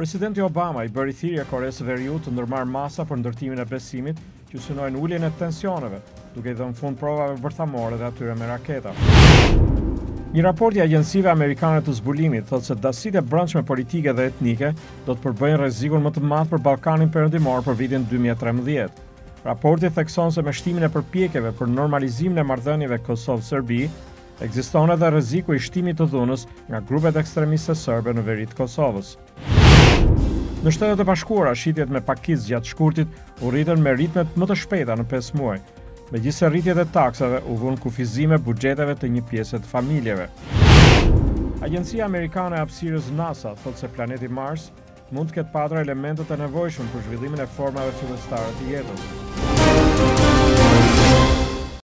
Presidenti Obama i bëri thirrje Koresë së Veriut të ndërmarrë masa për ndërtimin e besimit që synojnë uljen e tensioneve, duke i dhënë fund provave bërthamore dhe atyre me raketa. Një raport i agjencive amerikane të zbulimit thotë se dasitë e brendshme politike dhe etnike do të përbëjnë rrezikun më të madh për Ballkanin Perëndimor për vitin 2013. Raporti thekson se me shtimin e përpjekjeve për normalizimin e marrëdhënieve Kosovë-Serbi, ekziston edhe rreziku i shtimit të dhunës nga grupet ekstremiste serbe në veri të Kosovës. Në Shtetet e Bashkuara, shitjet me pakicë gjatë shkurtit u rritën me ritmet më të shpejta në 5 muaj. Megjithëse rritjet e taksave u vunë kufizime buxheteve të një pjese të familjeve. Agjencia Amerikane e Hapësirës NASA thotë se planeti Mars mund të ketë pasur elementet e nevojshme për zhvillimin e formave fillestare të jetës.